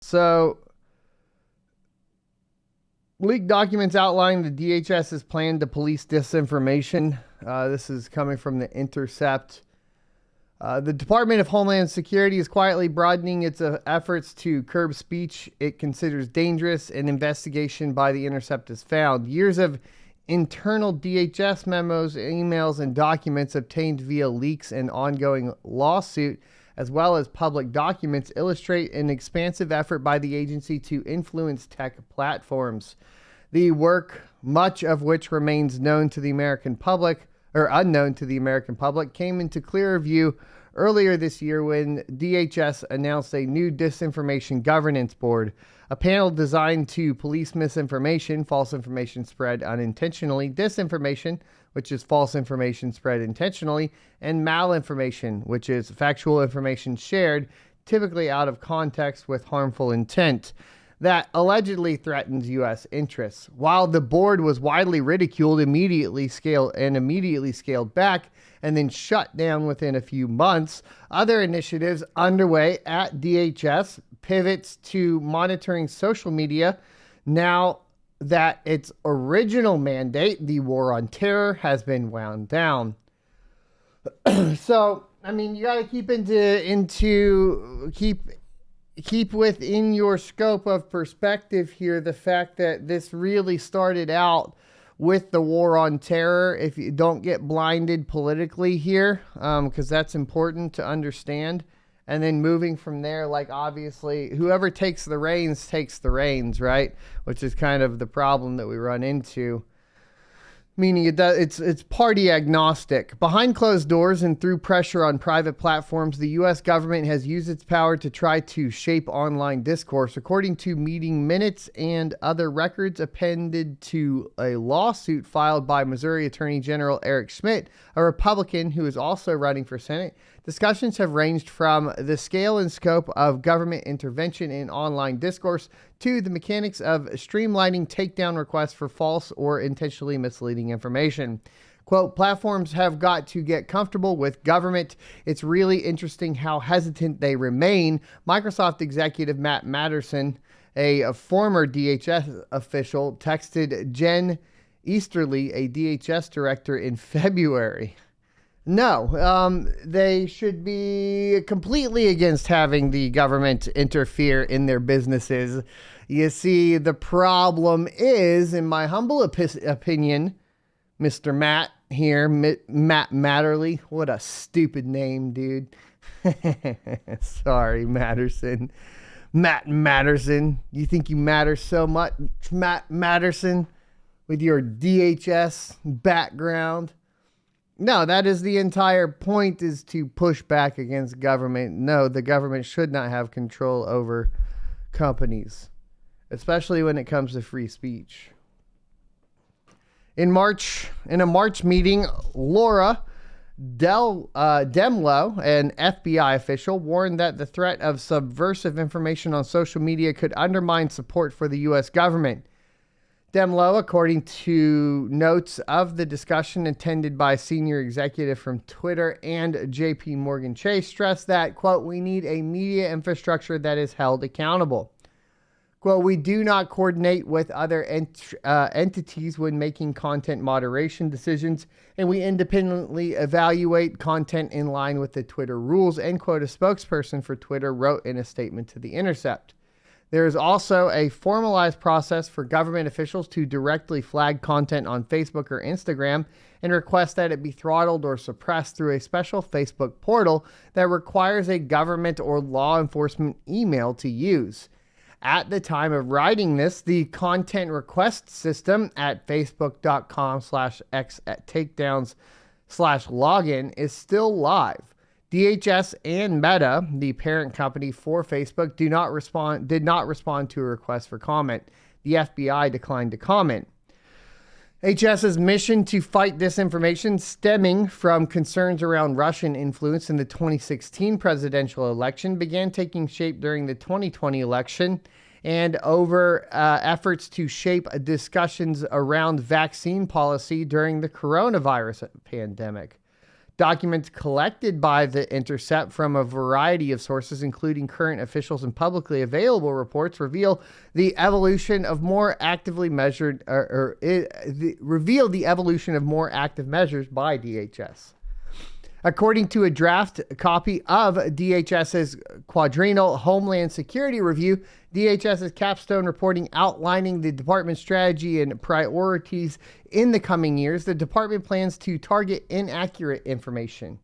So, leaked documents outline the DHS's plan to police disinformation. This is coming from The Intercept. The Department of Homeland Security is quietly broadening its efforts to curb speech it considers dangerous. An investigation by The Intercept has found years of internal DHS memos, emails, and documents obtained via leaks and ongoing lawsuit, as well as public documents, illustrate an expansive effort by the agency to influence tech platforms. The work, much of which remains known to the American public, or unknown to the American public, came into clearer view earlier this year when DHS announced a new disinformation governance board, a panel designed to police misinformation, false information spread unintentionally, disinformation, which is false information spread intentionally, and malinformation, which is factual information shared, typically out of context with harmful intent, that allegedly threatens U.S. interests. While the board was widely ridiculed, immediately scaled back, and then shut down within a few months, other initiatives underway at DHS pivots to monitoring social media now that its original mandate, the war on terror, has been wound down. So, I mean, you got to keep within your scope of perspective here the fact that this really started out with the war on terror. If you don't get blinded politically here, because that's important to understand. And then moving from there, like obviously whoever takes the reins, right? Which is kind of the problem that we run into. Meaning it's party agnostic. Behind closed doors and through pressure on private platforms, the U.S. government has used its power to try to shape online discourse. According to meeting minutes and other records appended to a lawsuit filed by Missouri Attorney General Eric Schmidt, a Republican who is also running for Senate, discussions have ranged from the scale and scope of government intervention in online discourse to the mechanics of streamlining takedown requests for false or intentionally misleading information. Quote, platforms have got to get comfortable with government. It's really interesting how hesitant they remain. Microsoft executive Matt Matterson, a former DHS official, texted Jen Easterly, a DHS director, in February. No, they should be completely against having the government interfere in their businesses. You see, the problem is, in my humble opinion, Mr. Matt here, Matt Matterly, what a stupid name, dude. Sorry, Matterson. Matt Matterson. You think you matter so much, Matt Matterson, with your DHS background? No, that is the entire point, is to push back against government. No, the government should not have control over companies, especially when it comes to free speech. In a March meeting, Laura Demlow, an FBI official, warned that the threat of subversive information on social media could undermine support for the U.S. government. Demlow, according to notes of the discussion attended by a senior executive from Twitter and JP Morgan Chase, stressed that, quote, we need a media infrastructure that is held accountable. Quote, we do not coordinate with other entities when making content moderation decisions, and we independently evaluate content in line with the Twitter rules, end quote, a spokesperson for Twitter wrote in a statement to The Intercept. There is also a formalized process for government officials to directly flag content on Facebook or Instagram and request that it be throttled or suppressed through a special Facebook portal that requires a government or law enforcement email to use. At the time of writing this, the content request system at facebook.com/x@takedowns/login is still live. DHS and Meta, the parent company for Facebook, did not respond to a request for comment. The FBI declined to comment. HS's mission to fight disinformation, stemming from concerns around Russian influence in the 2016 presidential election, began taking shape during the 2020 election and over efforts to shape discussions around vaccine policy during the coronavirus pandemic. Documents collected by The Intercept from a variety of sources, including current officials and publicly available reports, reveal the evolution of more actively measured, reveal the evolution of more active measures by DHS. According to a draft copy of DHS's quadrennial Homeland Security Review, DHS's capstone reporting outlining the department's strategy and priorities in the coming years, the department plans to target inaccurate information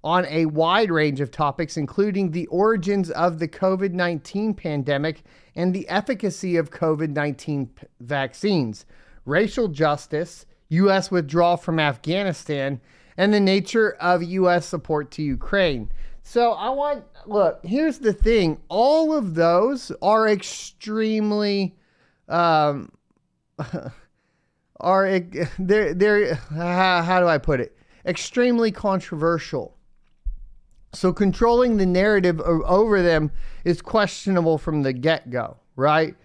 on a wide range of topics, including the origins of the COVID-19 pandemic and the efficacy of COVID-19 vaccines, racial justice, U.S. withdrawal from Afghanistan, and the nature of U.S. support to Ukraine. So look, here's the thing. All of those are extremely, how do I put it? Extremely controversial. So controlling the narrative over them is questionable from the get-go, right?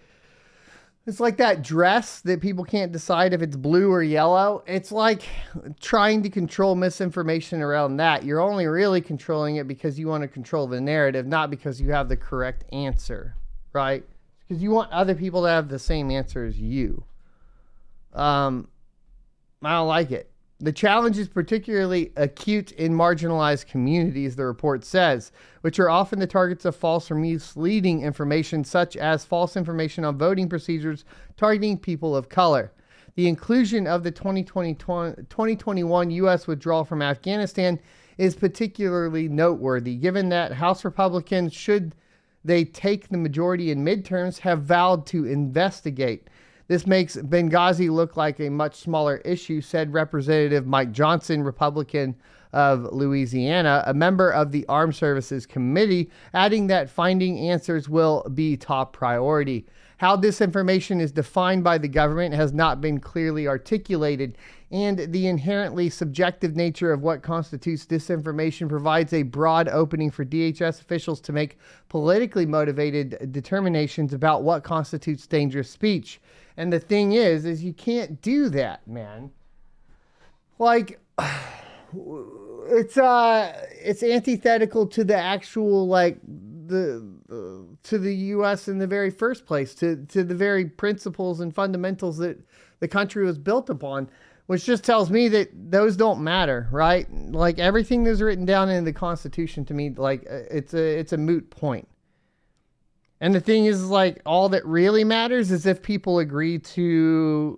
It's like that dress that people can't decide if it's blue or yellow. It's like trying to control misinformation around that. You're only really controlling it because you want to control the narrative, not because you have the correct answer, right? Because you want other people to have the same answer as you. I don't like it. The challenge is particularly acute in marginalized communities, the report says, which are often the targets of false or misleading information, such as false information on voting procedures targeting people of color. The inclusion of the 2021 U.S. withdrawal from Afghanistan is particularly noteworthy, given that House Republicans, should they take the majority in midterms, have vowed to investigate. This makes Benghazi look like a much smaller issue, said Representative Mike Johnson, Republican of Louisiana, a member of the Armed Services Committee, adding that finding answers will be top priority. How this information is defined by the government has not been clearly articulated, and the inherently subjective nature of what constitutes disinformation provides a broad opening for DHS officials to make politically motivated determinations about what constitutes dangerous speech. And the thing is you can't do that, man. Like, it's antithetical to the actual, like, to the U.S. in the very first place, to the very principles and fundamentals that the country was built upon, which just tells me that those don't matter, right? Like, everything that's written down in the Constitution, to me, like, it's a moot point. And the thing is, like, all that really matters is if people agree to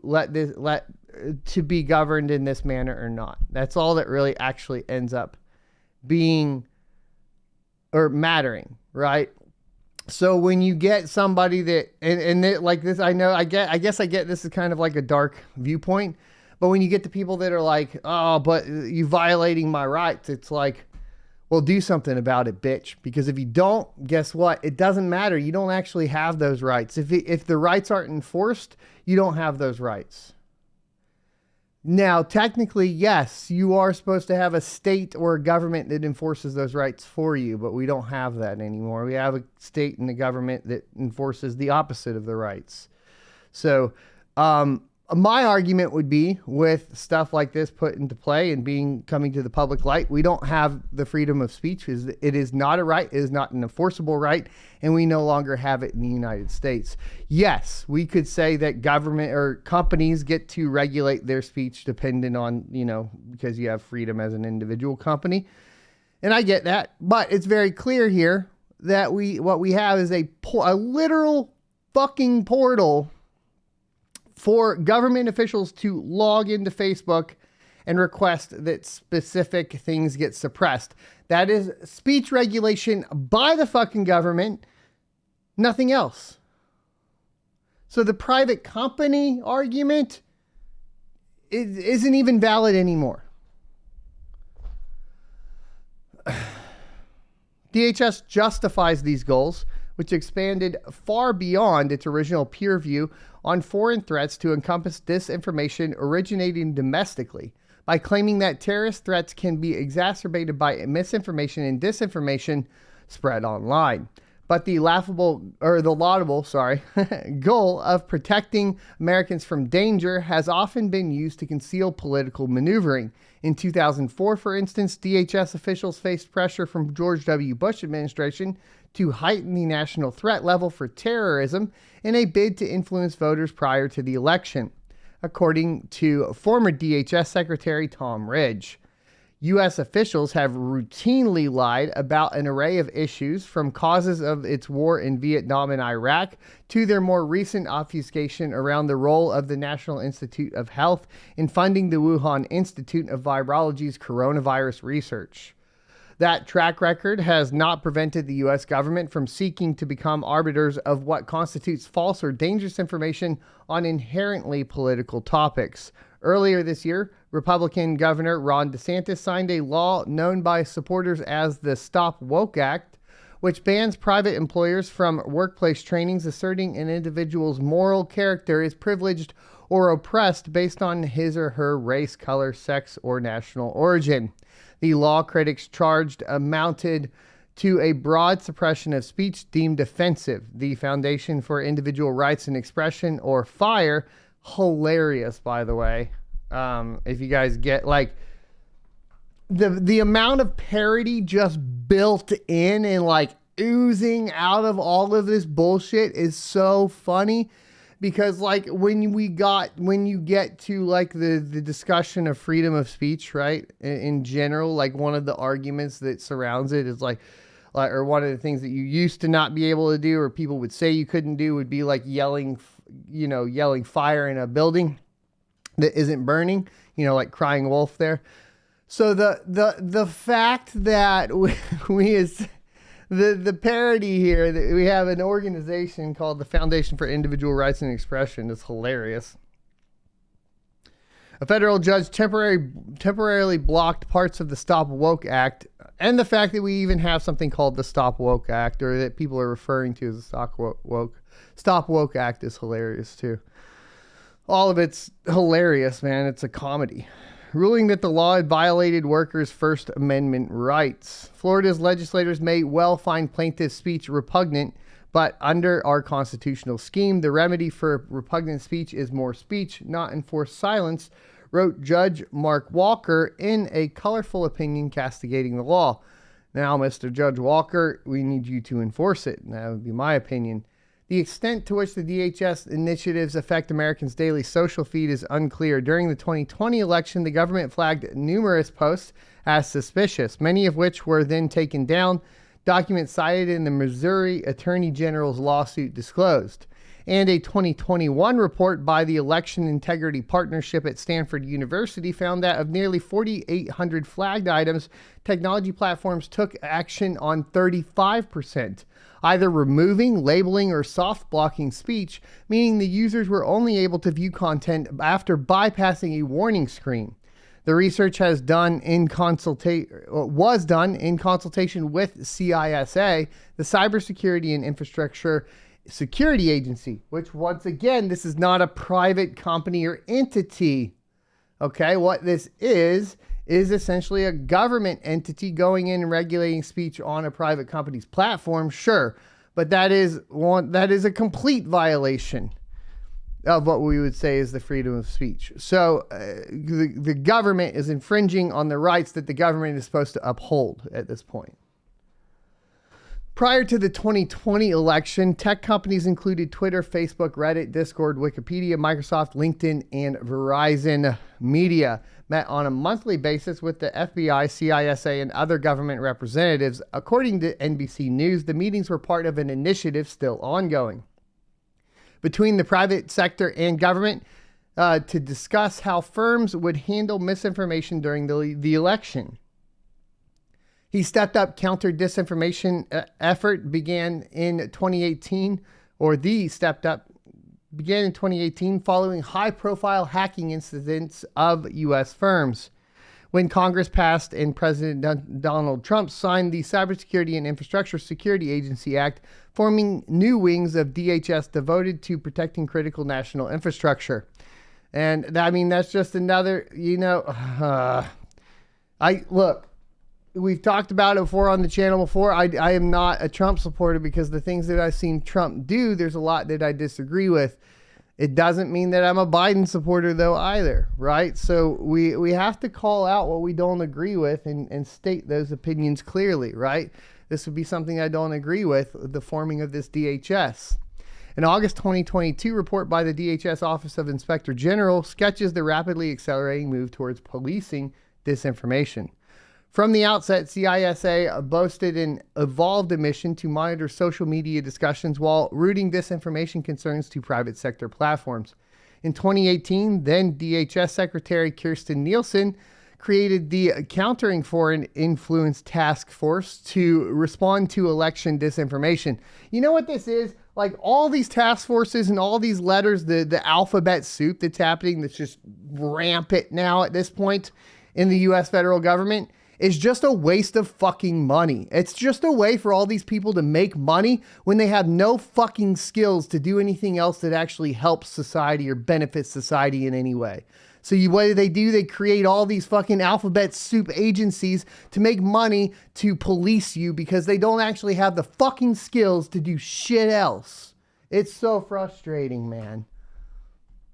to be governed in this manner or not. That's all that really actually ends up being or mattering, right? So when you get somebody that, and like this, I guess I get this is kind of like a dark viewpoint, but when you get the people that are like, oh, but you violating my rights, it's like, well, do something about it, bitch. Because if you don't, guess what? It doesn't matter. You don't actually have those rights. If the rights aren't enforced, you don't have those rights. Now, technically, yes, you are supposed to have a state or a government that enforces those rights for you, but we don't have that anymore. We have a state and a government that enforces the opposite of the rights. So, my argument would be, with stuff like this put into play and coming to the public light, we don't have the freedom of speech. It is not a right. It is not an enforceable right, and we no longer have it in the United States. Yes, we could say that government or companies get to regulate their speech dependent on, because you have freedom as an individual company, and I get that. But it's very clear here that what we have is a literal fucking portal for government officials to log into Facebook and request that specific things get suppressed. That is speech regulation by the fucking government, nothing else. So the private company argument isn't even valid anymore. DHS justifies these goals, which expanded far beyond its original peer review on foreign threats to encompass disinformation originating domestically, by claiming that terrorist threats can be exacerbated by misinformation and disinformation spread online. But the laudable goal of protecting Americans from danger has often been used to conceal political maneuvering. In 2004, for instance, DHS officials faced pressure from George W. Bush administration to heighten the national threat level for terrorism in a bid to influence voters prior to the election, according to former DHS Secretary Tom Ridge. U.S. officials have routinely lied about an array of issues, from causes of its war in Vietnam and Iraq to their more recent obfuscation around the role of the National Institute of Health in funding the Wuhan Institute of Virology's coronavirus research. That track record has not prevented the U.S. government from seeking to become arbiters of what constitutes false or dangerous information on inherently political topics. Earlier this year, Republican Governor Ron DeSantis signed a law known by supporters as the Stop Woke Act, which bans private employers from workplace trainings asserting an individual's moral character is privileged or oppressed based on his or her race, color, sex, or national origin. The law, critics charged, amounted to a broad suppression of speech deemed offensive. The Foundation for Individual Rights and Expression, or FIRE, hilarious, by the way. If you guys get, like, the amount of parody just built in and, like, oozing out of all of this bullshit is so funny. Because, like, when you get to, like, the discussion of freedom of speech, right, in general, like, one of the arguments that surrounds it is, like, or one of the things that you used to not be able to do, or people would say you couldn't do, would be, like, yelling fire in a building that isn't burning, like crying wolf there. So the fact that we as the parody here, that we have an organization called the Foundation for Individual Rights and Expression, is hilarious. A federal judge temporarily blocked parts of the Stop Woke Act, and the fact that we even have something called the Stop Woke Act, or that people are referring to as the Stop Woke Act, is hilarious too. All of it's hilarious, man. It's a comedy. Ruling that the law had violated workers' First Amendment rights. Florida's legislators may well find plaintiff's speech repugnant, but under our constitutional scheme, the remedy for repugnant speech is more speech, not enforced silence, wrote Judge Mark Walker in a colorful opinion castigating the law. Now, Mr. Judge Walker, we need you to enforce it. That would be my opinion. The extent to which the DHS initiatives affect Americans' daily social feed is unclear. During the 2020 election, the government flagged numerous posts as suspicious, many of which were then taken down. Documents cited in the Missouri Attorney General's lawsuit disclosed. And a 2021 report by the Election Integrity Partnership at Stanford University found that of nearly 4,800 flagged items, technology platforms took action on 35%, either removing, labeling, or soft blocking speech, meaning the users were only able to view content after bypassing a warning screen. The research was done in consultation with CISA, the Cybersecurity and Infrastructure Security Agency, which, once again, this is not a private company or entity. Okay, what this is essentially a government entity going in and regulating speech on a private company's platform, sure, but that is a complete violation of what we would say is the freedom of speech. So the government is infringing on the rights that the government is supposed to uphold at this point. Prior to the 2020 election, tech companies included Twitter, Facebook, Reddit, Discord, Wikipedia, Microsoft, LinkedIn, and Verizon Media met on a monthly basis with the FBI, CISA, and other government representatives. According to NBC News, the meetings were part of an initiative still ongoing between the private sector and government to discuss how firms would handle misinformation during the election. He stepped up counter-disinformation effort began in 2018 following high-profile hacking incidents of U.S. firms. When Congress passed and President Donald Trump signed the Cybersecurity and Infrastructure Security Agency Act, forming new wings of DHS devoted to protecting critical national infrastructure. And I mean, that's just another, look, we've talked about it before on the channel before. I am not a Trump supporter because the things that I've seen Trump do, there's a lot that I disagree with. It doesn't mean that I'm a Biden supporter though either, right? So we have to call out what we don't agree with and state those opinions clearly, right? This would be something I don't agree with, the forming of this DHS. An August 2022 report by the DHS Office of Inspector General sketches the rapidly accelerating move towards policing disinformation. From the outset, CISA boasted an evolved mission to monitor social media discussions while routing disinformation concerns to private sector platforms. In 2018, then DHS Secretary Kirstjen Nielsen created the Countering Foreign Influence Task Force to respond to election disinformation. You know what this is? Like all these task forces and all these letters, the alphabet soup that's happening, that's just rampant now at this point in the U.S. federal government, is just a waste of fucking money. It's just a way for all these people to make money when they have no fucking skills to do anything else that actually helps society or benefits society in any way. So what do? They create all these fucking alphabet soup agencies to make money to police you because they don't actually have the fucking skills to do shit else. It's so frustrating, man.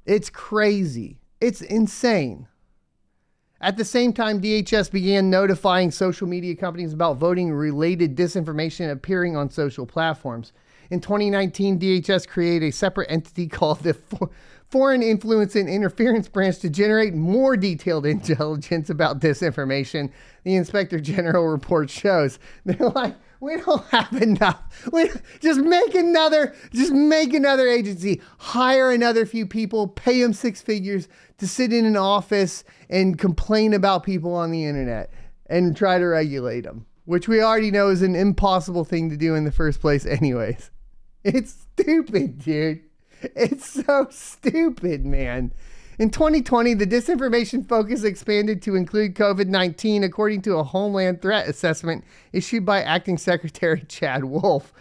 It's crazy. It's insane. At the same time, DHS began notifying social media companies about voting-related disinformation appearing on social platforms. In 2019, DHS created a separate entity called the Foreign Influence and Interference Branch to generate more detailed intelligence about disinformation, the Inspector General report shows. They're like, we don't have enough. Just make another agency, hire another few people, pay them six figures to sit in an office and complain about people on the internet and try to regulate them, which we already know is an impossible thing to do in the first place anyways. It's stupid, dude. It's so stupid, man. In 2020, the disinformation focus expanded to include COVID-19, according to a Homeland Threat Assessment issued by Acting Secretary Chad Wolf.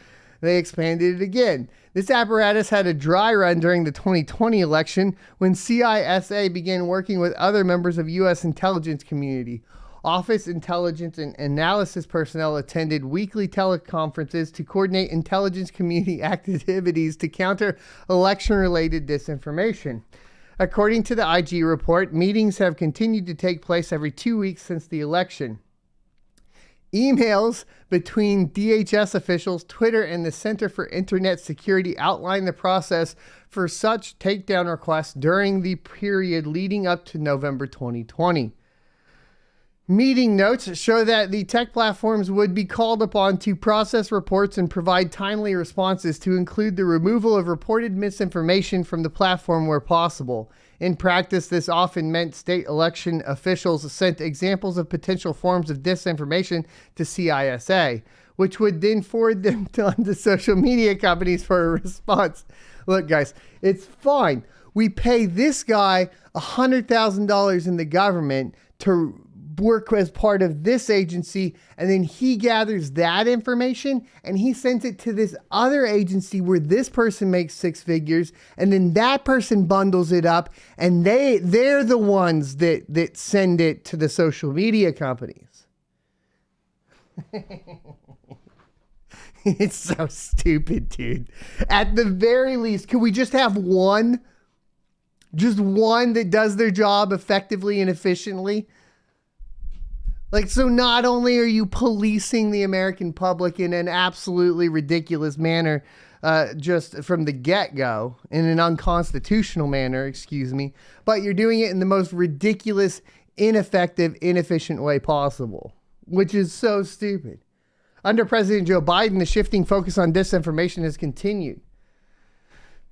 They expanded it again. This apparatus had a dry run during the 2020 election when CISA began working with other members of U.S. intelligence community. Office intelligence and analysis personnel attended weekly teleconferences to coordinate intelligence community activities to counter election-related disinformation. According to the IG report, meetings have continued to take place every 2 weeks since the election. Emails between DHS officials, Twitter, and the Center for Internet Security outline the process for such takedown requests during the period leading up to November 2020. Meeting notes show that the tech platforms would be called upon to process reports and provide timely responses to include the removal of reported misinformation from the platform where possible. In practice, this often meant state election officials sent examples of potential forms of disinformation to CISA, which would then forward them on to social media companies for a response. Look, guys, it's fine. We pay this guy $100,000 in the government to work as part of this agency, and then he gathers that information and he sends it to this other agency where this person makes six figures, and then that person bundles it up, and they're the ones that send it to the social media companies. It's so stupid, dude. At the very least, could we just have one? Just one that does their job effectively and efficiently? Like, so not only are you policing the American public in an absolutely ridiculous manner, just from the get-go, in an unconstitutional manner, excuse me, but you're doing it in the most ridiculous, ineffective, inefficient way possible, which is so stupid. Under President Joe Biden, the shifting focus on disinformation has continued.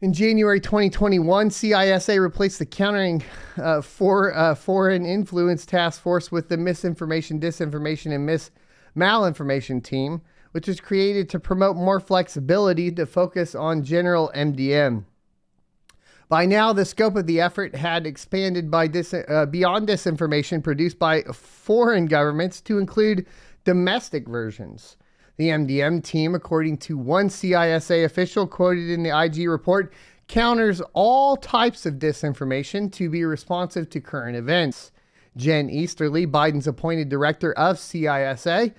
In January 2021, CISA replaced the Countering Foreign Influence Task Force with the Misinformation, Disinformation, and Malinformation Team, which was created to promote more flexibility to focus on general MDM. By now, the scope of the effort had expanded beyond disinformation produced by foreign governments to include domestic versions. The MDM team, according to one CISA official quoted in the IG report, counters all types of disinformation to be responsive to current events. Jen Easterly, Biden's appointed director of CISA,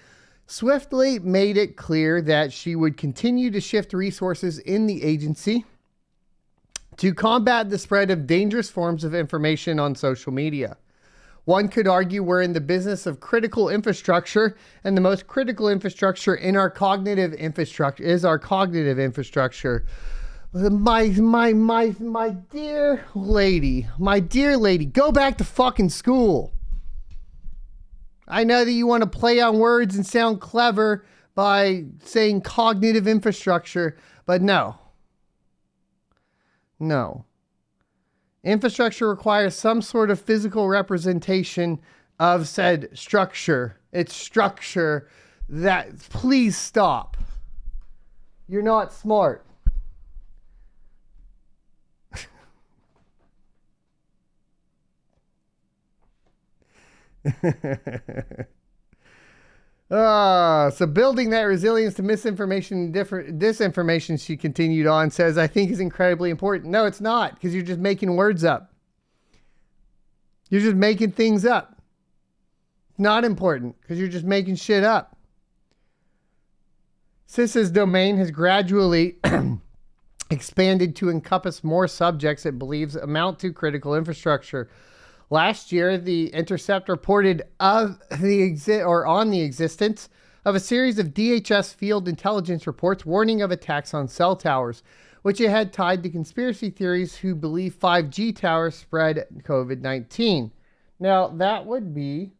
swiftly made it clear that she would continue to shift resources in the agency to combat the spread of dangerous forms of information on social media. One could argue we're in the business of critical infrastructure, and the most critical infrastructure in our cognitive infrastructure is our cognitive infrastructure. My dear lady, go back to fucking school. I know that you want to play on words and sound clever by saying cognitive infrastructure, but no. Infrastructure requires some sort of physical representation of said structure. It's structure that, please stop. You're not smart. So building that resilience to misinformation and disinformation, she continued on, says, I think is incredibly important. No, it's not, because you're just making words up. You're just making things up. It's not important, because you're just making shit up. CISA's domain has gradually expanded to encompass more subjects it believes amount to critical infrastructure. Last year, The Intercept reported on the existence of a series of DHS field intelligence reports warning of attacks on cell towers, which it had tied to conspiracy theories who believe 5G towers spread COVID-19. Now, that would be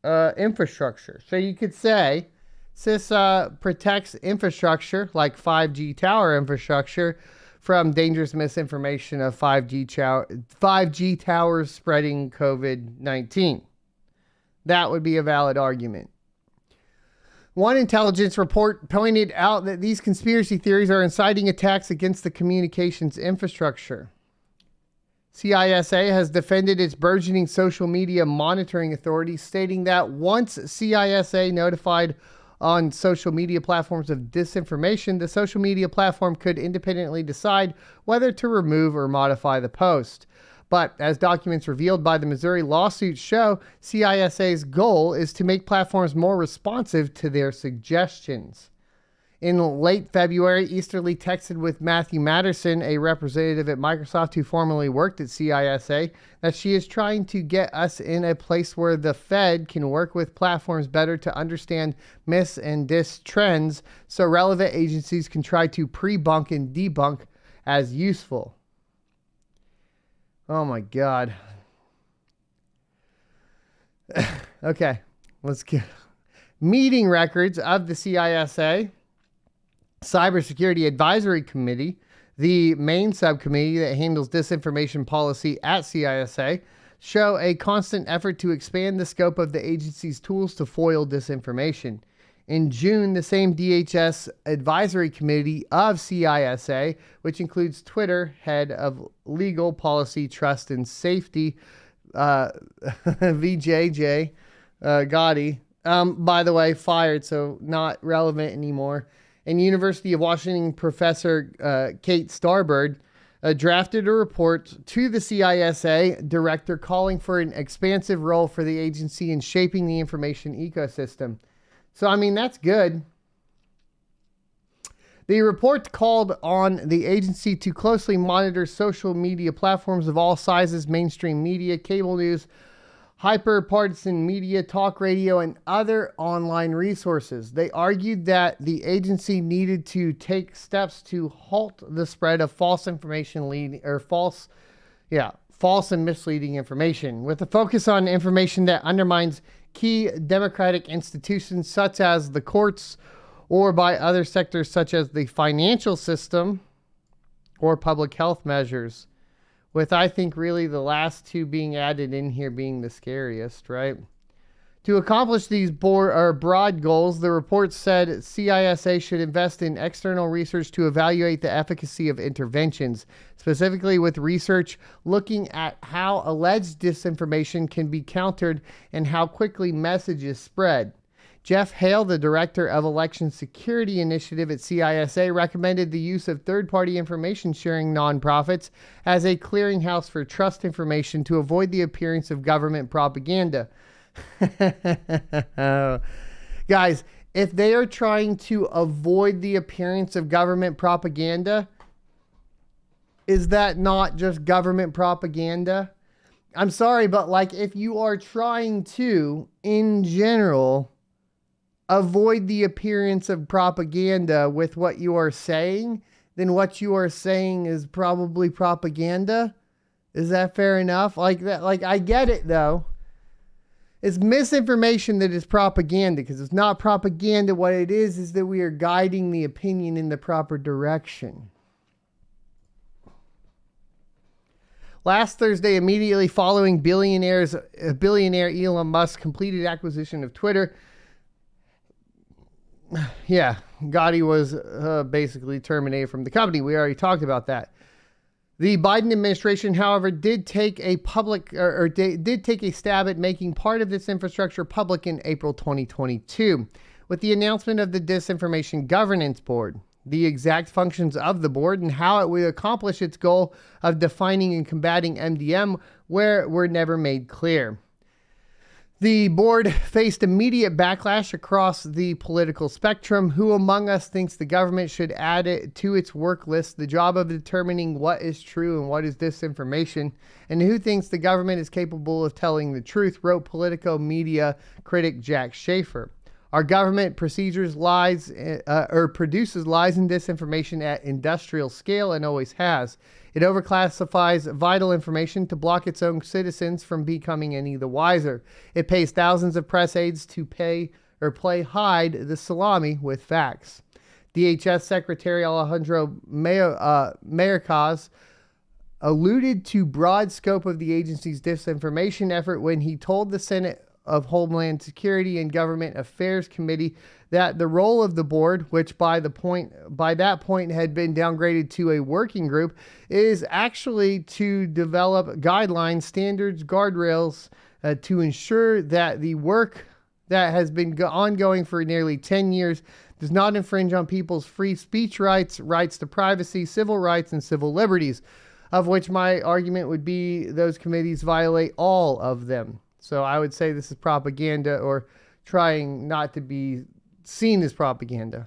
infrastructure. So you could say CISA protects infrastructure like 5G tower infrastructure from dangerous misinformation of 5G towers spreading COVID-19. That would be a valid argument. One intelligence report pointed out that these conspiracy theories are inciting attacks against the communications infrastructure. CISA has defended its burgeoning social media monitoring authority, stating that once CISA notified on social media platforms of disinformation, the social media platform could independently decide whether to remove or modify the post. But as documents revealed by the Missouri lawsuit show, CISA's goal is to make platforms more responsive to their suggestions. In late February, Easterly texted with Matthew Matterson, a representative at Microsoft who formerly worked at CISA, that she is trying to get us in a place where the Fed can work with platforms better to understand mis and dis trends so relevant agencies can try to pre-bunk and debunk as useful. Oh my God. Okay, let's get meeting records of the CISA Cybersecurity Advisory Committee, the main subcommittee that handles disinformation policy at CISA, show a constant effort to expand the scope of the agency's tools to foil disinformation. In June, the same DHS Advisory Committee of CISA, which includes Twitter head of Legal Policy, Trust, and Safety, VJJ Gotti, by the way, fired, so not relevant anymore, and University of Washington professor Kate Starbird drafted a report to the CISA director calling for an expansive role for the agency in shaping the information ecosystem. So, I mean, that's good. The report called on the agency to closely monitor social media platforms of all sizes, mainstream media, cable news, hyper-partisan media, talk radio, and other online resources. They argued that the agency needed to take steps to halt the spread of false information false and misleading information, with a focus on information that undermines key democratic institutions such as the courts, or by other sectors such as the financial system or public health measures, with I think really the last two being added in here being the scariest, right? To accomplish these broad goals, the report said CISA should invest in external research to evaluate the efficacy of interventions, specifically with research looking at how alleged disinformation can be countered and how quickly messages spread. Jeff Hale, the director of Election Security Initiative at CISA, recommended the use of third-party information sharing nonprofits as a clearinghouse for trust information to avoid the appearance of government propaganda. Guys, if they are trying to avoid the appearance of government propaganda, is that not just government propaganda? I'm sorry, but like if you are trying to, in general, avoid the appearance of propaganda with what you are saying, then what you are saying is probably propaganda. Is that fair enough? Like that, like I get it though. It's misinformation that is propaganda, because it's not propaganda. What it is that we are guiding the opinion in the proper direction. Last Thursday, immediately following billionaire Elon Musk's completed acquisition of Twitter, yeah, Gotti was basically terminated from the company. We already talked about that. The Biden administration, however, did take a stab at making part of this infrastructure public in April 2022 with the announcement of the Disinformation Governance Board. The exact functions of the board and how it would accomplish its goal of defining and combating MDM were never made clear. The board faced immediate backlash across the political spectrum. Who among us thinks the government should add it to its work list, the job of determining what is true and what is disinformation? And who thinks the government is capable of telling the truth, wrote Politico media critic Jack Schaefer. Our government produces lies and disinformation at industrial scale and always has. It overclassifies vital information to block its own citizens from becoming any the wiser. It pays thousands of press aides to play hide the salami with facts. DHS Secretary Alejandro Mayorkas alluded to broad scope of the agency's disinformation effort when he told the Senate of Homeland Security and Government Affairs Committee that the role of the board, which by that point had been downgraded to a working group, is actually to develop guidelines, standards, guardrails to ensure that the work that has been ongoing for nearly 10 years does not infringe on people's free speech rights, rights to privacy, civil rights, and civil liberties, of which my argument would be those committees violate all of them. So I would say this is propaganda, or trying not to be seen as propaganda.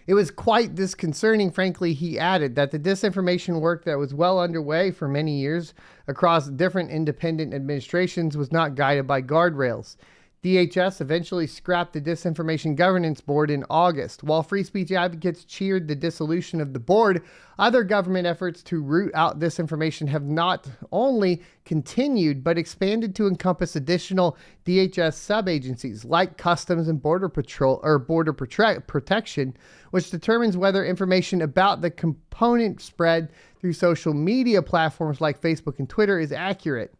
It was quite disconcerting, frankly, he added, that the disinformation work that was well underway for many years across different independent administrations was not guided by guardrails. DHS eventually scrapped the Disinformation Governance Board in August. While free speech advocates cheered the dissolution of the board, other government efforts to root out disinformation have not only continued, but expanded to encompass additional DHS sub-agencies like Customs and Border Patrol, or Border Protection, which determines whether information about the component spread through social media platforms like Facebook and Twitter is accurate.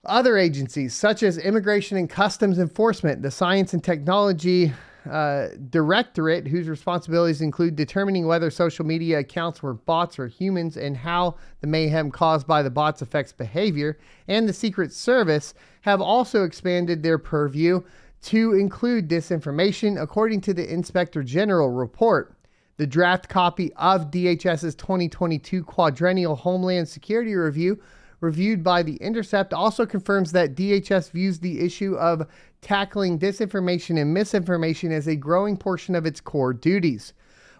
Other agencies, such as Immigration and Customs Enforcement, the Science and Technology Directorate, whose responsibilities include determining whether social media accounts were bots or humans and how the mayhem caused by the bots affects behavior, and the Secret Service, have also expanded their purview to include disinformation, according to the Inspector General report. The draft copy of DHS's 2022 Quadrennial Homeland Security Review, reviewed by The Intercept, also confirms that DHS views the issue of tackling disinformation and misinformation as a growing portion of its core duties.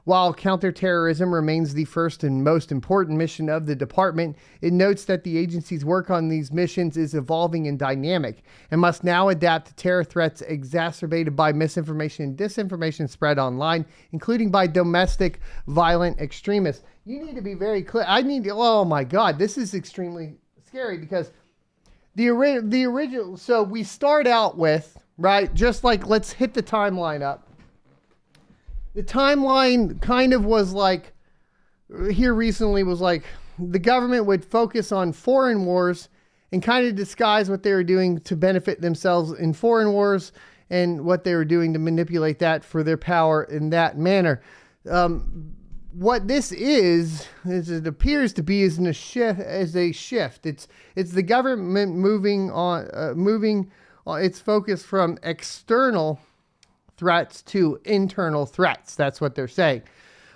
While counterterrorism remains the first and most important mission of the department, it notes that the agency's work on these missions is evolving and dynamic and must now adapt to terror threats exacerbated by misinformation and disinformation spread online, including by domestic violent extremists. You need to be very clear. Oh my God, this is extremely scary, because the original, so we start out with, right, just like, let's hit the timeline up. The timeline kind of was like, here recently was like, the government would focus on foreign wars and kind of disguise what they were doing to benefit themselves in foreign wars and what they were doing to manipulate that for their power in that manner. What this is it appears to be, is a shift. It's the government moving It's focused from external threats to internal threats. That's what they're saying.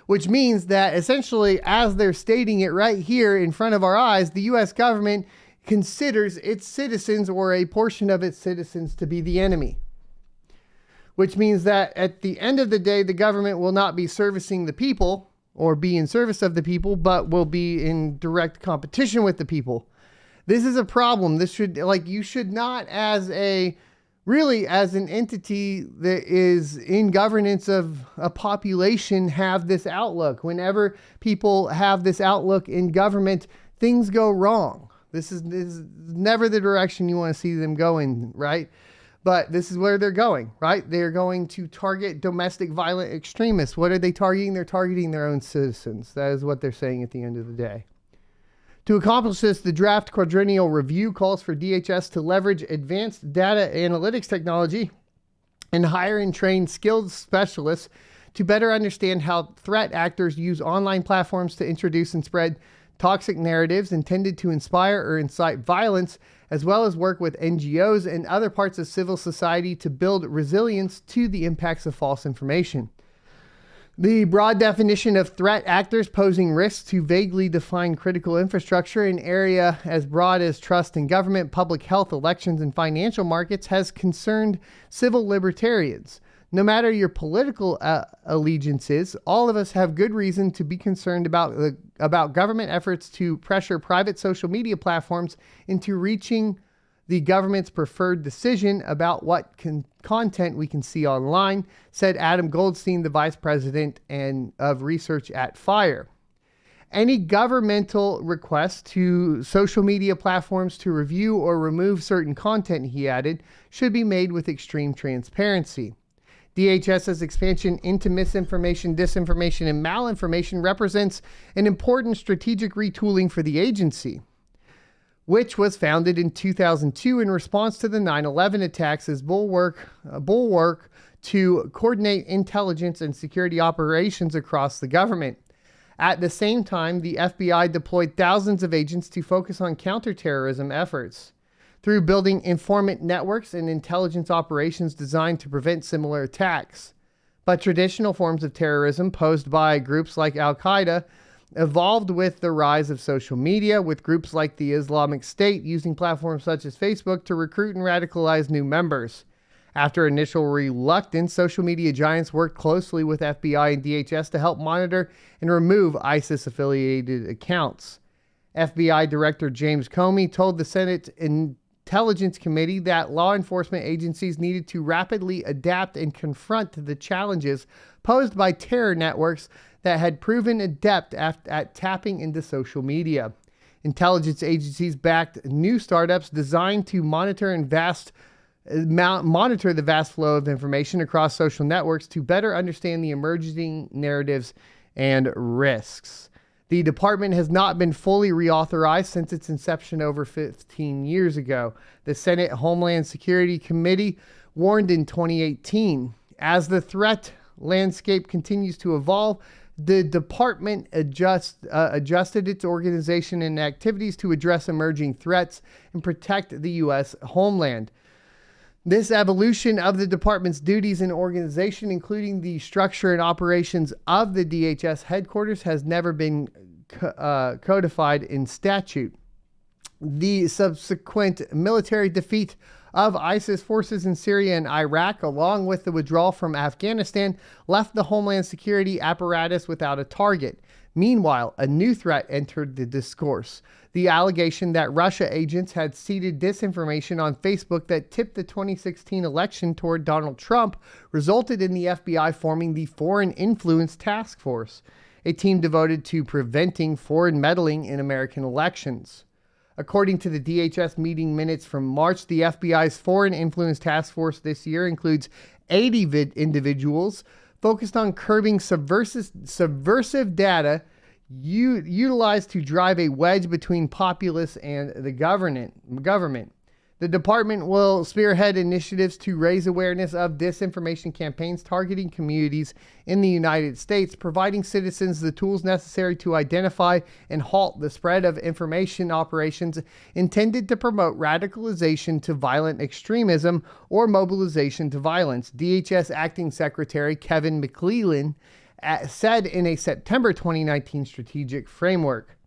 Which means that essentially, as they're stating it right here in front of our eyes, the U.S. government considers its citizens or a portion of its citizens to be the enemy. Which means that at the end of the day, the government will not be servicing the people or be in service of the people, but will be in direct competition with the people. This is a problem. You should not, as an entity that is in governance of a population, have this outlook. Whenever people have this outlook in government, things go wrong. This is never the direction you want to see them going, right? But this is where they're going, right? They're going to target domestic violent extremists. What are they targeting? They're targeting their own citizens. That is what they're saying at the end of the day. To accomplish this, the draft quadrennial review calls for DHS to leverage advanced data analytics technology and hire and train skilled specialists to better understand how threat actors use online platforms to introduce and spread toxic narratives intended to inspire or incite violence, as well as work with NGOs and other parts of civil society to build resilience to the impacts of false information. The broad definition of threat actors posing risks to vaguely define critical infrastructure, an area as broad as trust in government, public health, elections, and financial markets, has concerned civil libertarians. No matter your political allegiances, all of us have good reason to be concerned about government efforts to pressure private social media platforms into reaching the government's preferred decision about what content we can see online, said Adam Goldstein, the vice president of research at FIRE. Any governmental request to social media platforms to review or remove certain content, he added, should be made with extreme transparency. DHS's expansion into misinformation, disinformation, and malinformation represents an important strategic retooling for the agency, which was founded in 2002 in response to the 9/11 attacks as bulwark to coordinate intelligence and security operations across the government. At the same time, the FBI deployed thousands of agents to focus on counterterrorism efforts through building informant networks and intelligence operations designed to prevent similar attacks. But traditional forms of terrorism posed by groups like Al-Qaeda evolved with the rise of social media, with groups like the Islamic State using platforms such as Facebook to recruit and radicalize new members. After initial reluctance, social media giants worked closely with FBI and DHS to help monitor and remove ISIS-affiliated accounts. FBI Director James Comey told the Senate Intelligence Committee that law enforcement agencies needed to rapidly adapt and confront the challenges posed by terror networks that had proven adept at tapping into social media. Intelligence agencies backed new startups designed to monitor the vast flow of information across social networks to better understand the emerging narratives and risks. The department has not been fully reauthorized since its inception over 15 years ago. The Senate Homeland Security Committee warned in 2018, as the threat landscape continues to evolve, the department adjusted its organization and activities to address emerging threats and protect the U.S. homeland. This evolution of the department's duties and organization, including the structure and operations of the DHS headquarters, has never been codified in statute. The subsequent military defeat of ISIS forces in Syria and Iraq, along with the withdrawal from Afghanistan, left the Homeland Security apparatus without a target. Meanwhile, a new threat entered the discourse. The allegation that Russia agents had seeded disinformation on Facebook that tipped the 2016 election toward Donald Trump resulted in the FBI forming the Foreign Influence Task Force, a team devoted to preventing foreign meddling in American elections. According to the DHS meeting minutes from March, the FBI's Foreign Influence Task Force this year includes 80 individuals focused on curbing subversive data utilized to drive a wedge between populists and the government. The department will spearhead initiatives to raise awareness of disinformation campaigns targeting communities in the United States, providing citizens the tools necessary to identify and halt the spread of information operations intended to promote radicalization to violent extremism or mobilization to violence. DHS Acting Secretary Kevin McClellan said in a September 2019 strategic framework.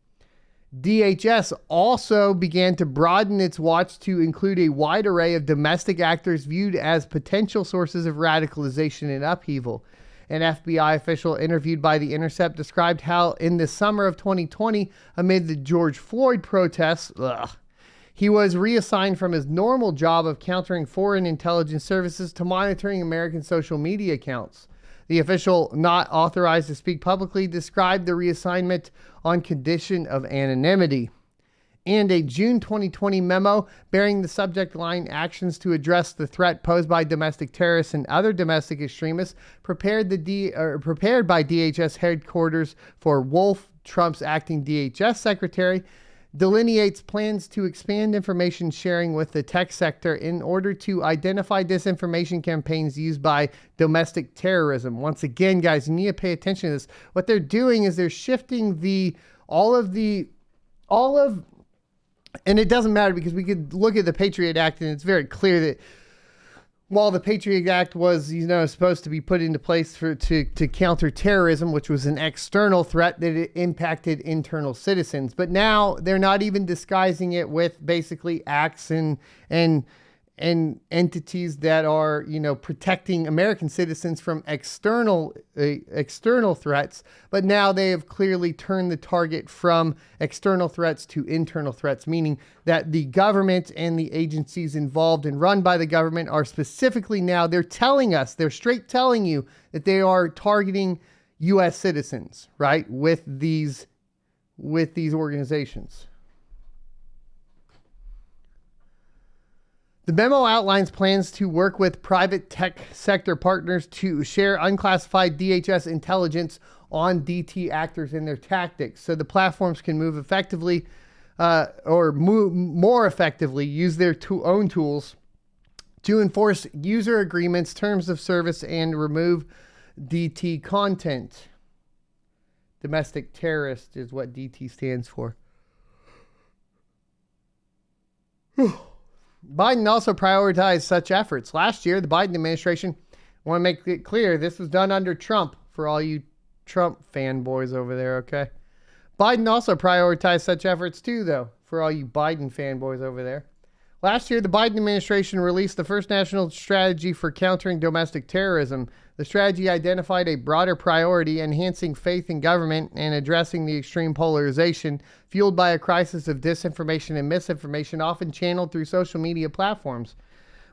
DHS also began to broaden its watch to include a wide array of domestic actors viewed as potential sources of radicalization and upheaval. An FBI official interviewed by The Intercept described how in the summer of 2020, amid the George Floyd protests, he was reassigned from his normal job of countering foreign intelligence services to monitoring American social media accounts. The official, not authorized to speak publicly, described the reassignment on condition of anonymity. And a June 2020 memo bearing the subject line "Actions to Address the Threat Posed by Domestic Terrorists and Other Domestic Extremists," prepared by DHS headquarters for Wolf, Trump's acting DHS secretary, delineates plans to expand information sharing with the tech sector in order to identify disinformation campaigns used by domestic terrorism. Once again, guys, you need to pay attention to this. What they're doing is they're shifting and it doesn't matter because we could look at the Patriot Act and it's very clear that while the Patriot Act was, supposed to be put into place to counter terrorism, which was an external threat, that it impacted internal citizens. But now they're not even disguising it with basically acts and entities that are, protecting American citizens from external threats. But now they have clearly turned the target from external threats to internal threats, meaning that the government and the agencies involved and run by the government are specifically now, they're straight telling you that they are targeting U.S. citizens, right? With these organizations. The memo outlines plans to work with private tech sector partners to share unclassified DHS intelligence on DT actors and their tactics, so the platforms can move effectively more effectively use their own tools to enforce user agreements, terms of service, and remove DT content. Domestic terrorist is what DT stands for. Biden also prioritized such efforts. Last year, the Biden administration, I want to make it clear, this was done under Trump, for all you Trump fanboys over there, okay? Biden also prioritized such efforts too, though, for all you Biden fanboys over there. Last year, the Biden administration released the first national strategy for countering domestic terrorism. The strategy identified a broader priority, enhancing faith in government and addressing the extreme polarization fueled by a crisis of disinformation and misinformation, often channeled through social media platforms,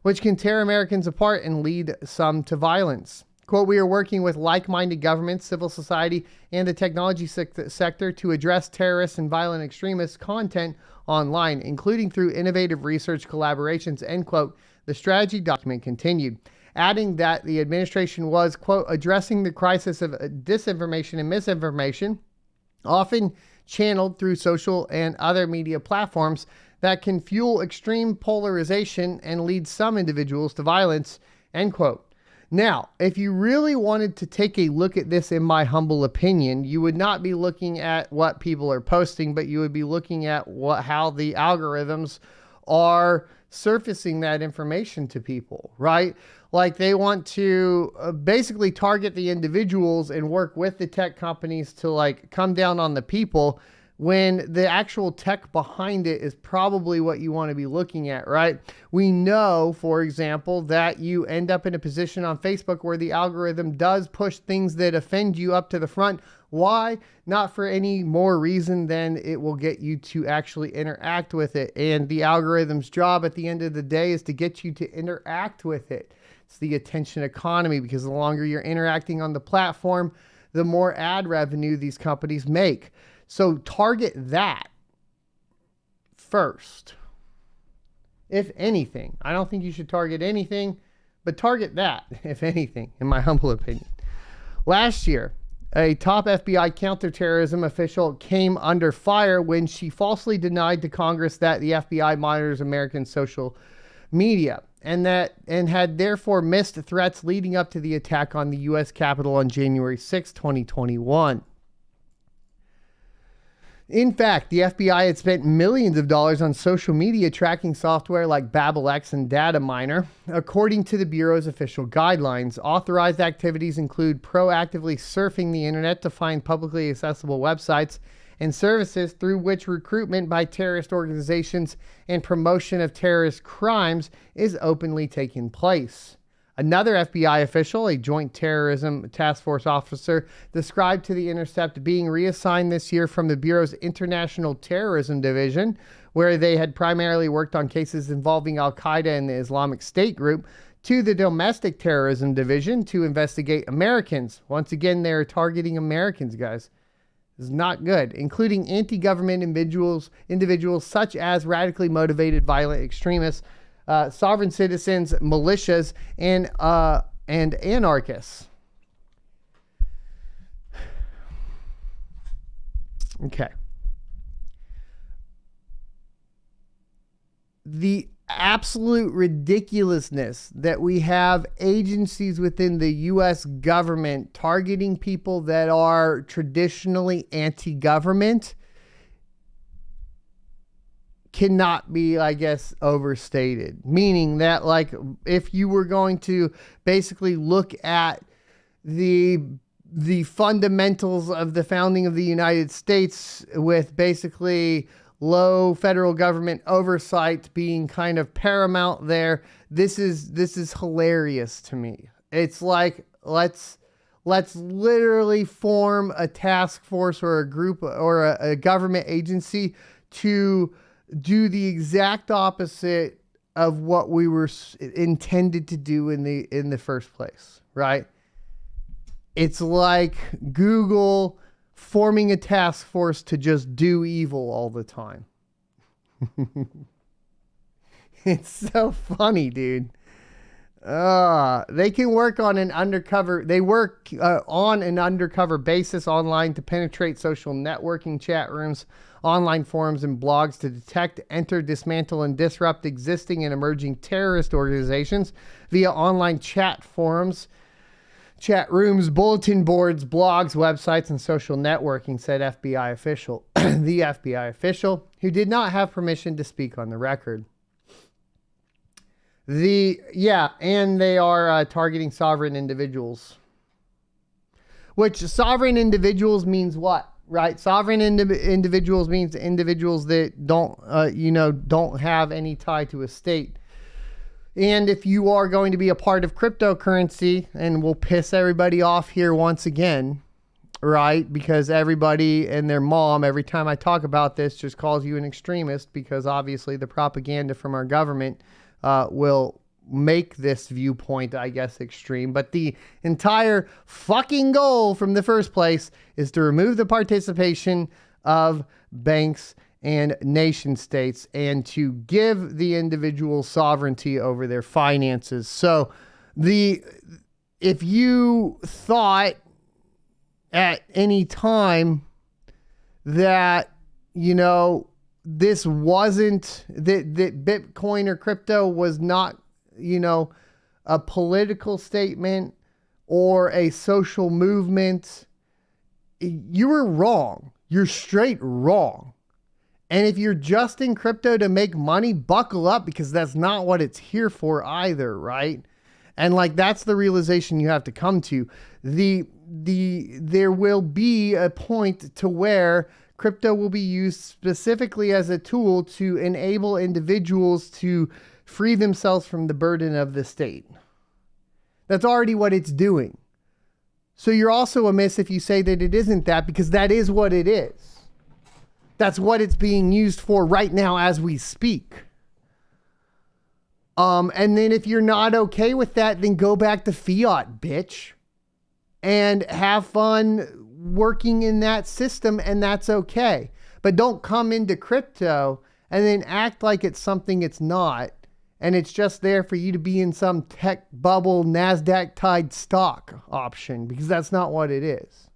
which can tear Americans apart and lead some to violence. Quote, "We are working with like-minded governments, civil society, and the technology sector to address terrorist and violent extremist content online, including through innovative research collaborations," end quote, the strategy document continued, adding that the administration was, quote, "addressing the crisis of disinformation and misinformation, often channeled through social and other media platforms that can fuel extreme polarization and lead some individuals to violence," end quote. Now, if you really wanted to take a look at this, in my humble opinion, you would not be looking at what people are posting, but you would be looking at how the algorithms are surfacing that information to people, right? Like they want to basically target the individuals and work with the tech companies to like come down on the people, when the actual tech behind it is probably what you want to be looking at, right? We know, for example, that you end up in a position on Facebook where the algorithm does push things that offend you up to the front. Why? Not for any more reason than it will get you to actually interact with it. And the algorithm's job at the end of the day is to get you to interact with it. It's the attention economy, because the longer you're interacting on the platform, the more ad revenue these companies make. So target that first. If anything, I don't think you should target anything, but target that, if anything, in my humble opinion. Last year, A top FBI counterterrorism official came under fire when she falsely denied to Congress that the FBI monitors American social media and had therefore missed threats leading up to the attack on the U.S. Capitol on January 6, 2021. In fact, the FBI had spent millions of dollars on social media tracking software like BabelX and Data Miner. According to the Bureau's official guidelines, authorized activities include proactively surfing the internet to find publicly accessible websites and services through which recruitment by terrorist organizations and promotion of terrorist crimes is openly taking place. Another FBI official, a Joint Terrorism Task Force officer, described to The Intercept being reassigned this year from the Bureau's International Terrorism Division, where they had primarily worked on cases involving Al-Qaeda and the Islamic State group, to the Domestic Terrorism Division to investigate Americans. Once again, they're targeting Americans, guys. This is not good, including anti-government individuals such as radically motivated violent extremists, sovereign citizens, militias, and anarchists. Okay. The absolute ridiculousness that we have agencies within the U.S. government targeting people that are traditionally anti-government cannot be, I guess, overstated. Meaning that, like, if you were going to basically look at the fundamentals of the founding of the United States with basically low federal government oversight being kind of paramount there, this is hilarious to me. It's like, let's literally form a task force or a group or a government agency to do the exact opposite of what we were intended to do in the first place, right? It's like Google forming a task force to just do evil all the time. It's so funny, dude. They can work on an undercover. They work on an undercover basis online to penetrate social networking chat rooms, online forums, and blogs to detect, enter, dismantle, and disrupt existing and emerging terrorist organizations via online chat forums, chat rooms, bulletin boards, blogs, websites, and social networking, said FBI official. The FBI official, who did not have permission to speak on the record. And they are targeting sovereign individuals. Which sovereign individuals means what? Right? Sovereign individuals means individuals that don't have any tie to a state. And if you are going to be a part of cryptocurrency, and we'll piss everybody off here once again, right? Because everybody and their mom, every time I talk about this, just calls you an extremist, because obviously the propaganda from our government will make this viewpoint, I guess, extreme. But the entire fucking goal from the first place is to remove the participation of banks and nation states and to give the individual sovereignty over their finances. So if you thought at any time that, this wasn't, that Bitcoin or crypto was not, a political statement or a social movement, you were wrong. You're straight wrong. And if you're just in crypto to make money, buckle up, because that's not what it's here for either, right? And that's the realization you have to come to. There will be a point to where crypto will be used specifically as a tool to enable individuals to free themselves from the burden of the state. That's already what it's doing. So you're also amiss if you say that it isn't that, because that is what it is. That's what it's being used for right now as we speak. And then if you're not okay with that, then go back to fiat, bitch. And have fun working in that system, and that's okay. But don't come into crypto and then act like it's something it's not, and it's just there for you to be in some tech bubble, NASDAQ tied stock option, because that's not what it is.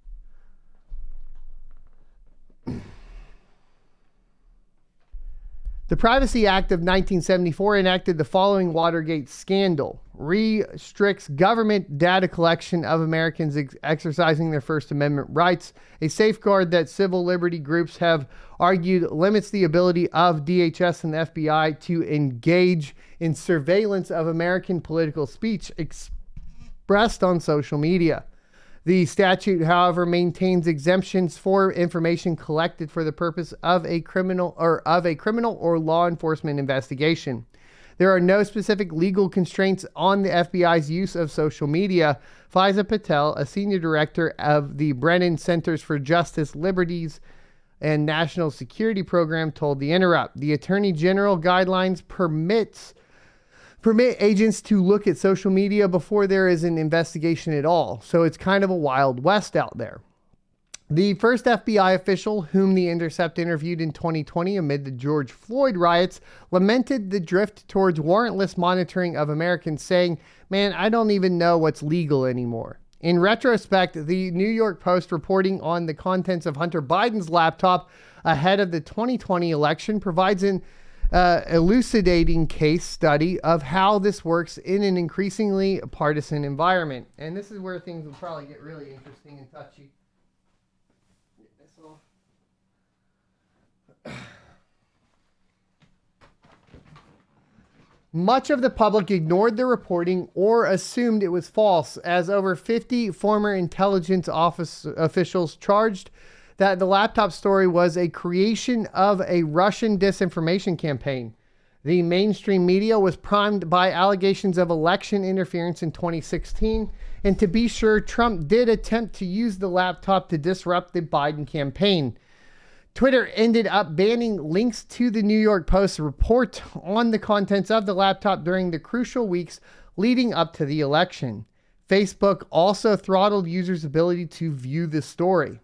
The Privacy Act of 1974 enacted the following Watergate scandal: restricts government data collection of Americans exercising their First Amendment rights, a safeguard that civil liberty groups have argued limits the ability of DHS and the FBI to engage in surveillance of American political speech expressed on social media. The statute, however, maintains exemptions for information collected for the purpose of a criminal or law enforcement investigation. There are no specific legal constraints on the FBI's use of social media. Faiza Patel, a senior director of the Brennan Centers for Justice, Liberties, and National Security Program, told The Interrupt. The Attorney General guidelines permit agents to look at social media before there is an investigation at all. So it's kind of a wild west out there. The first FBI official whom The Intercept interviewed in 2020 amid the George Floyd riots lamented the drift towards warrantless monitoring of Americans, saying, "Man, I don't even know what's legal anymore." In retrospect, the New York Post reporting on the contents of Hunter Biden's laptop ahead of the 2020 election provides an elucidating case study of how this works in an increasingly partisan environment. And this is where things will probably get really interesting and touchy. Much of the public ignored the reporting or assumed it was false, as over 50 former intelligence office officials charged that the laptop story was a creation of a Russian disinformation campaign. The mainstream media was primed by allegations of election interference in 2016, and to be sure, Trump did attempt to use the laptop to disrupt the Biden campaign. Twitter ended up banning links to the New York Post report on the contents of the laptop during the crucial weeks leading up to the election. Facebook also throttled users' ability to view the story.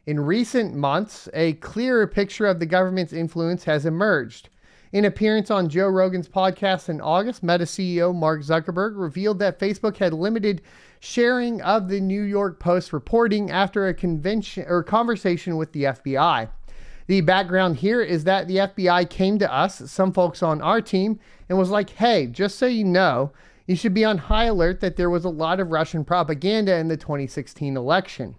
In recent months, a clearer picture of the government's influence has emerged. In an appearance on Joe Rogan's podcast in August, Meta CEO Mark Zuckerberg revealed that Facebook had limited sharing of the New York Post reporting after a conversation with the FBI. The background here is that the FBI came to us, some folks on our team, and was like, "Hey, just so you know, you should be on high alert that there was a lot of Russian propaganda in the 2016 election."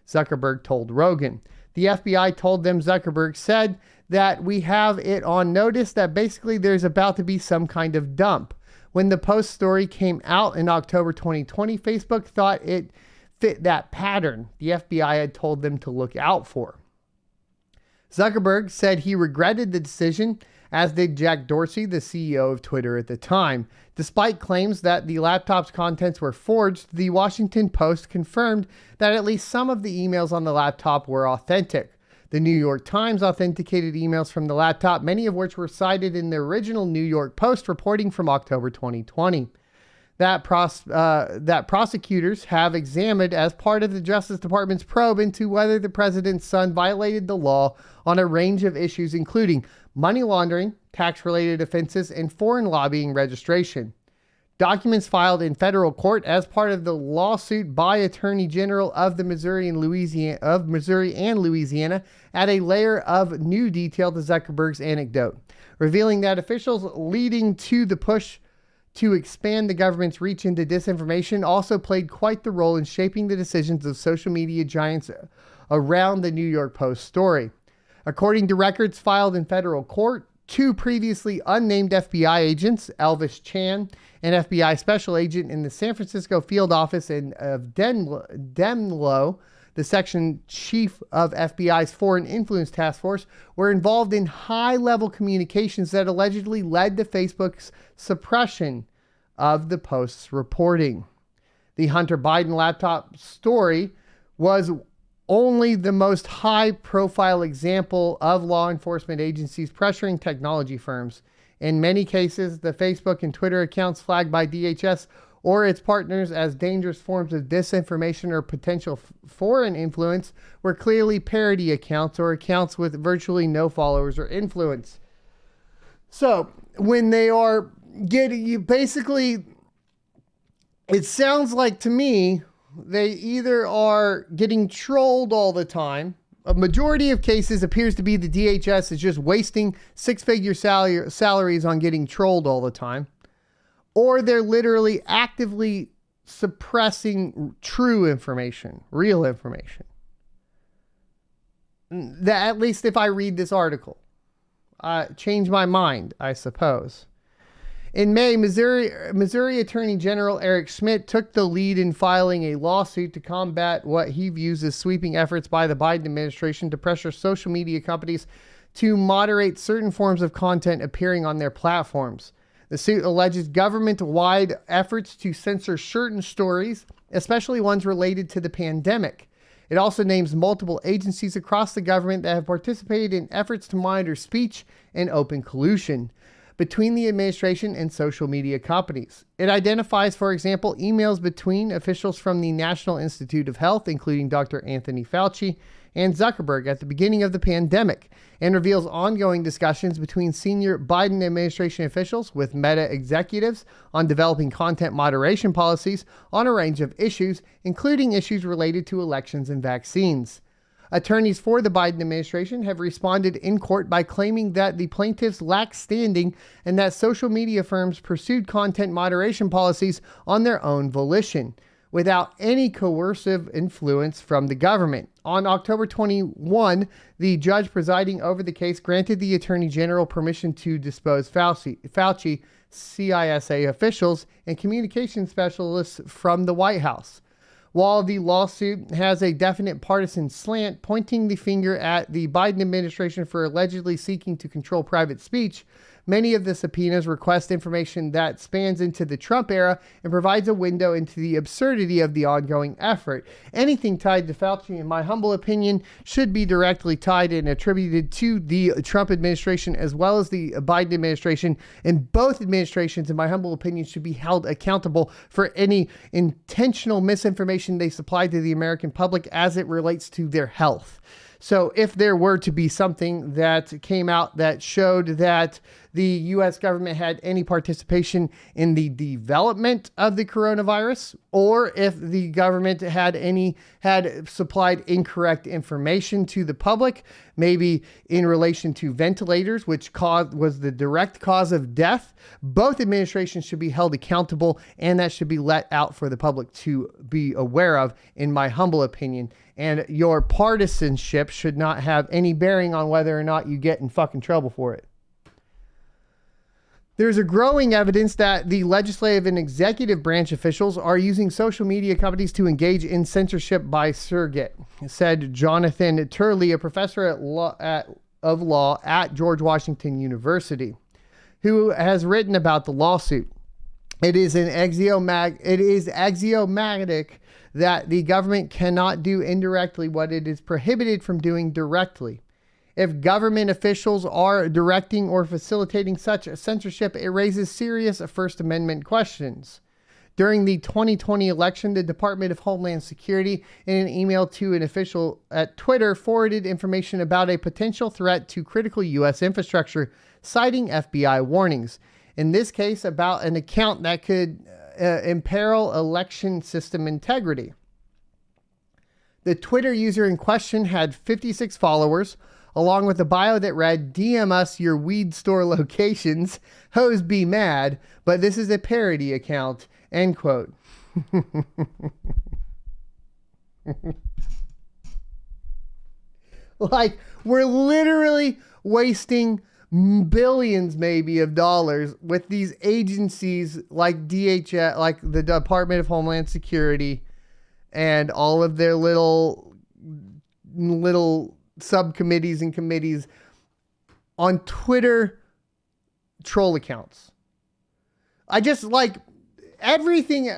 Zuckerberg told Rogan. The FBI told them Zuckerberg said that we have it on notice that basically there's about to be some kind of dump. When the Post story came out in October 2020, Facebook thought it fit that pattern the FBI had told them to look out for. Zuckerberg said he regretted the decision, as did Jack Dorsey, the CEO of Twitter at the time. Despite claims that the laptop's contents were forged, the Washington Post confirmed that at least some of the emails on the laptop were authentic. The New York Times authenticated emails from the laptop, many of which were cited in the original New York Post reporting from October 2020. That prosecutors have examined as part of the Justice Department's probe into whether the president's son violated the law on a range of issues, including money laundering, tax-related offenses, and foreign lobbying registration. Documents filed in federal court as part of the lawsuit by Attorney General of Missouri and Louisiana add a layer of new detail to Zuckerberg's anecdote, revealing that officials leading to the push to expand the government's reach into disinformation also played quite the role in shaping the decisions of social media giants around the New York Post story. According to records filed in federal court, two previously unnamed FBI agents, Elvis Chan, an FBI special agent in the San Francisco field office of Demlo, the section chief of FBI's Foreign Influence Task Force, were involved in high-level communications that allegedly led to Facebook's suppression of the Post's reporting. The Hunter Biden laptop story was only the most high-profile example of law enforcement agencies pressuring technology firms. In many cases, the Facebook and Twitter accounts flagged by DHS or its partners as dangerous forms of disinformation or potential foreign influence were clearly parody accounts or accounts with virtually no followers or influence. So when they are getting you, basically, it sounds like to me they either are getting trolled all the time a majority of cases appears to be the DHS is just wasting six-figure salaries on getting trolled all the time, or they're literally actively suppressing true information, real information. That, at least if I read this article, change my mind, I suppose. In May, Missouri Attorney General Eric Schmidt took the lead in filing a lawsuit to combat what he views as sweeping efforts by the Biden administration to pressure social media companies to moderate certain forms of content appearing on their platforms. The suit alleges government-wide efforts to censor certain stories, especially ones related to the pandemic. It also names multiple agencies across the government that have participated in efforts to monitor speech and open collusion between the administration and social media companies. It identifies, for example, emails between officials from the National Institute of Health, including Dr. Anthony Fauci and Zuckerberg at the beginning of the pandemic, and reveals ongoing discussions between senior Biden administration officials with Meta executives on developing content moderation policies on a range of issues, including issues related to elections and vaccines. Attorneys for the Biden administration have responded in court by claiming that the plaintiffs lack standing and that social media firms pursued content moderation policies on their own volition, without any coercive influence from the government. On October 21, the judge presiding over the case granted the Attorney General permission to depose Fauci, CISA officials, and communication specialists from the White House. While the lawsuit has a definite partisan slant, pointing the finger at the Biden administration for allegedly seeking to control private speech, many of the subpoenas request information that spans into the Trump era and provides a window into the absurdity of the ongoing effort. Anything tied to Fauci, in my humble opinion, should be directly tied and attributed to the Trump administration as well as the Biden administration, and both administrations, in my humble opinion, should be held accountable for any intentional misinformation they supply to the American public as it relates to their health. So if there were to be something that came out that showed that the U.S. government had any participation in the development of the coronavirus, or if the government had supplied incorrect information to the public, maybe in relation to ventilators, which was the direct cause of death, both administrations should be held accountable, and that should be let out for the public to be aware of, in my humble opinion. And your partisanship should not have any bearing on whether or not you get in fucking trouble for it. There's a growing evidence that the legislative and executive branch officials are using social media companies to engage in censorship by surrogate, said Jonathan Turley, a professor of law at George Washington University, who has written about the lawsuit. It is axiomatic that the government cannot do indirectly what it is prohibited from doing directly. If government officials are directing or facilitating such censorship, it raises serious First Amendment questions. During the 2020 election, the Department of Homeland Security, in an email to an official at Twitter, forwarded information about a potential threat to critical U.S. infrastructure, citing FBI warnings. In this case, about an account that could imperil election system integrity. The Twitter user in question had 56 followers, along with a bio that read, "DM us your weed store locations. Hoes be mad, but this is a parody account." End quote. Like, we're literally wasting billions maybe of dollars with these agencies like DHS, like the Department of Homeland Security, and all of their little subcommittees and committees on Twitter troll accounts. I just like everything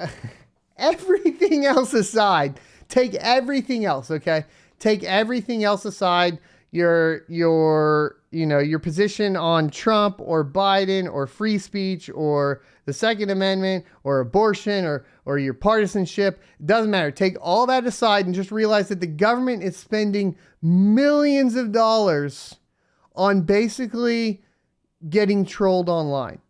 else aside. Take everything else, okay? Take everything else aside. Your position on Trump or Biden or free speech or the Second Amendment or abortion or your partisanship. It doesn't matter. Take all that aside and just realize that the government is spending millions of dollars on basically getting trolled online.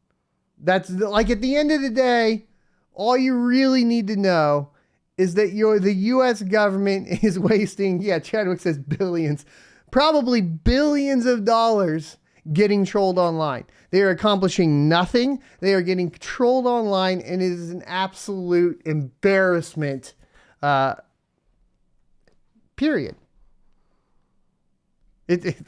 That's like, at the end of the day, all you really need to know is that the U.S. government is wasting, yeah, Chadwick says billions, probably billions of dollars getting trolled online. They are accomplishing nothing. They are getting trolled online, and it is an absolute embarrassment, period. It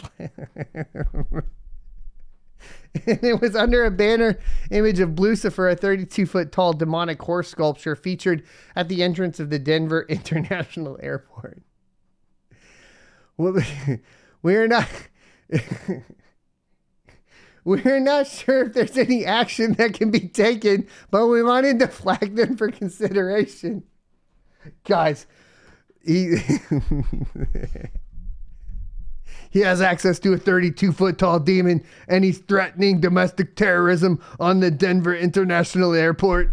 it was under a banner image of Lucifer, a 32-foot tall demonic horse sculpture featured at the entrance of the Denver International Airport. We're not we're not sure if there's any action that can be taken, but we wanted to flag them for consideration. Guys, he has access to a 32-foot tall demon, and he's threatening domestic terrorism on the Denver International Airport.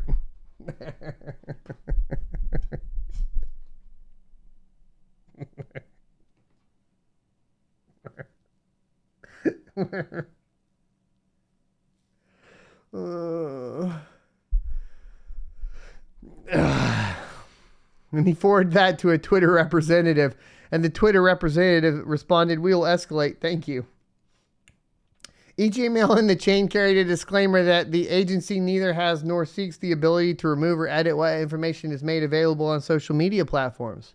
And he forwarded that to a Twitter representative, and the Twitter representative responded, "We will escalate. Thank you." Each email in the chain carried a disclaimer that the agency neither has nor seeks the ability to remove or edit what information is made available on social media platforms.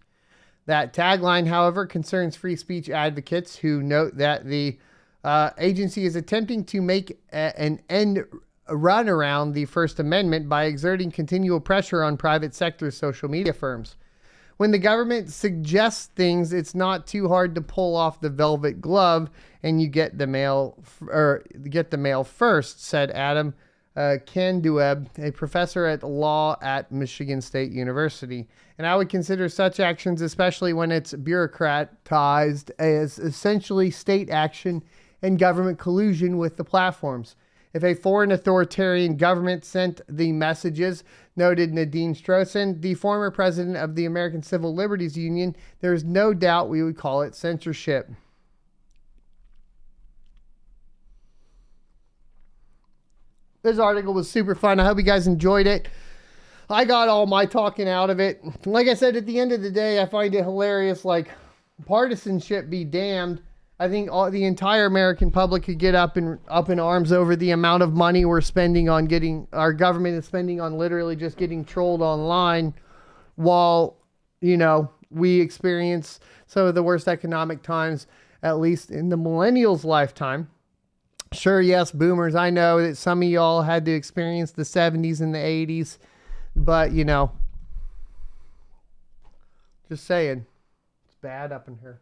That tagline, however, concerns free speech advocates who note that the agency is attempting to make an end run around the First Amendment by exerting continual pressure on private sector social media firms. When the government suggests things, it's not too hard to pull off the velvet glove, and you get the mail first, said Adam Kandueb, a professor at law at Michigan State University. And I would consider such actions, especially when it's bureaucratized, as essentially state action and government collusion with the platforms. If a foreign authoritarian government sent the messages, noted Nadine Strossen, the former president of the American Civil Liberties Union, there is no doubt we would call it censorship. This article was super fun. I hope you guys enjoyed it. I got all my talking out of it. Like I said, at the end of the day, I find it hilarious. Like, partisanship be damned. I think the entire American public could get up in arms over the amount of money we're spending on our government is spending on literally just getting trolled online, while, we experience some of the worst economic times, at least in the millennials' lifetime. Sure, yes, boomers, I know that some of y'all had to experience the 70s and the 80s, but, just saying, it's bad up in here.